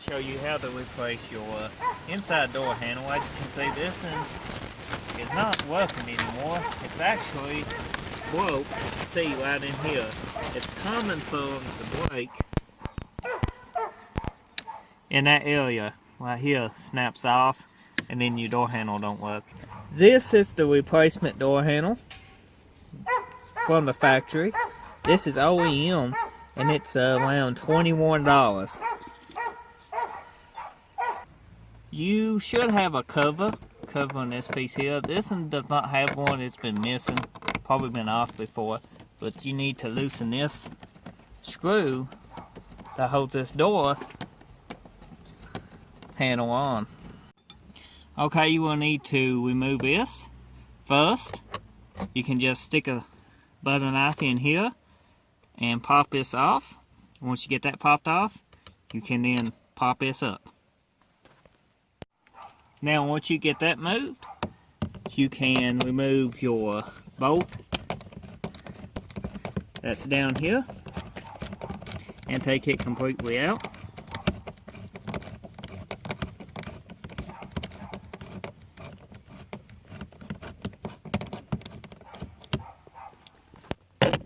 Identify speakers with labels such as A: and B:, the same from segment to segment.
A: show you how to replace your inside door handle. As you can see, this one is not working anymore. It's actually broke. See right in here. It's common for them to break in that area right here, snaps off, and then your door handle don't work. This is the replacement door handle from the factory. This is OEM, and it's around $21. You should have a cover on this piece here. This one does not have one. It's been missing, probably been off before, but you need to loosen this screw that holds this door handle on. Okay, you will need to remove this first. You can just stick a butter knife in here and pop this off. Once you get that popped off, you can then pop this up. Now once you get that moved, you can remove your bolt that's down here and take it completely out.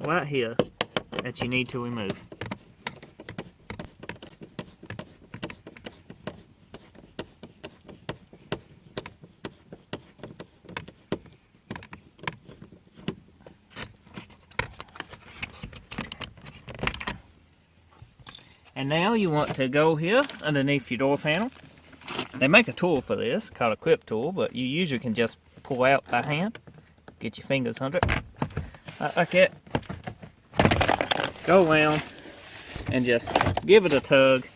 A: Right here that you need to remove. And now you want to go here underneath your door panel. They make a tool for this called a clip tool, but you usually can just pull out by hand. Get your fingers under it. Like that. Go around and just give it a tug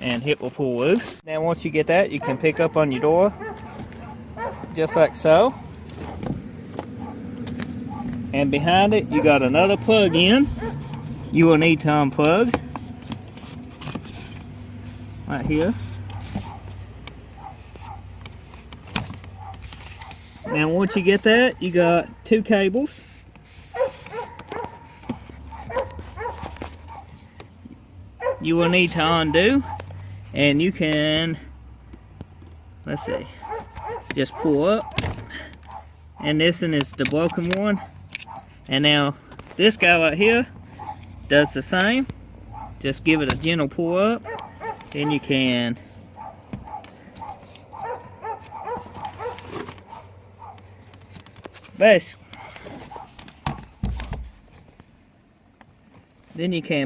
A: and it will pull loose. Now once you get that, you can pick up on your door just like so. And behind it you got another plug in. You will need to unplug right here. Now once you get that, you got two cables. You will need to undo, and you can, let's see, just pull up, and this one is the broken one. And now this guy right here does the same. Just give it a gentle pull up, then you can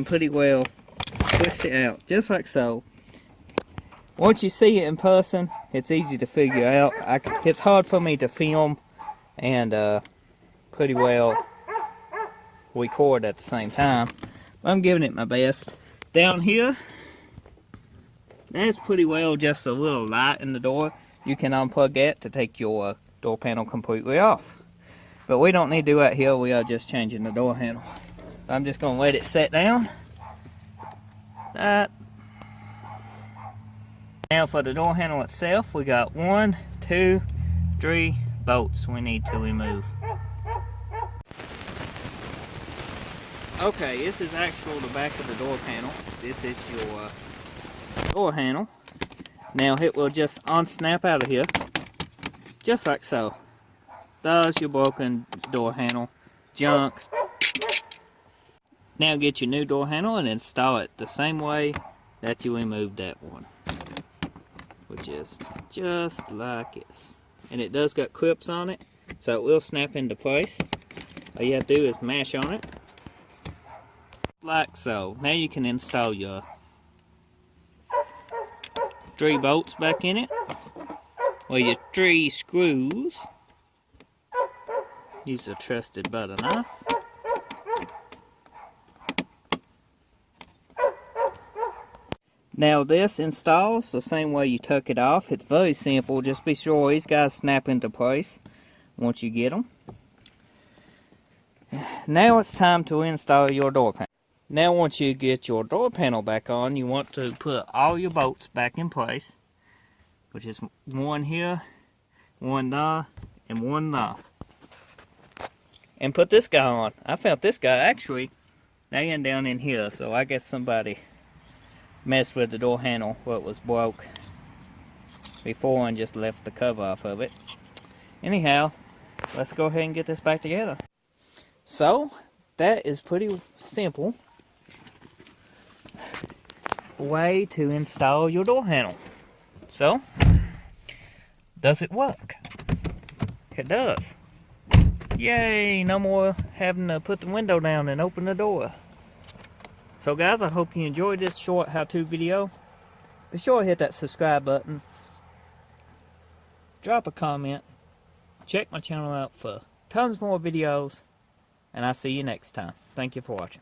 A: pretty well twist it out, just like so. Once you see it in person, it's easy to figure out. It's hard for me to film and pretty well record at the same time. I'm giving it my best. Down here, that's pretty well just a little light in the door. You can unplug that to take your door panel completely off. But we don't need to do that here. We are just changing the door handle. I'm just going to let it set down. Now for the door handle itself, we got 1, 2, 3 bolts we need to remove. Okay, this is actually the back of the door panel. This is your door handle. Now it will just unsnap out of here, just like so. There's your broken door handle, junk. Now get your new door handle and install it the same way that you removed that one, which is just like this. And it does got clips on it, so it will snap into place. All you have to do is mash on it, like so. Now you can install your 3 bolts back in it, or your 3 screws. Use a trusted butter knife. Now this installs the same way you took it off. It's very simple. Just be sure these guys snap into place once you get them. Now it's time to install your door panel. Now once you get your door panel back on, you want to put all your bolts back in place, which is 1 here, 1 there, and 1 there. And put this guy on. I found this guy actually laying down in here, so I guess somebody messed with the door handle, what was broke before, and just left the cover off of it. Anyhow, let's go ahead and get this back together. So, that is pretty simple way to install your door handle. So, does it work? It does. Yay! No more having to put the window down and open the door. So guys, I hope you enjoyed this short how-to video. Be sure to hit that subscribe button. Drop a comment. Check my channel out for tons more videos. And I'll see you next time. Thank you for watching.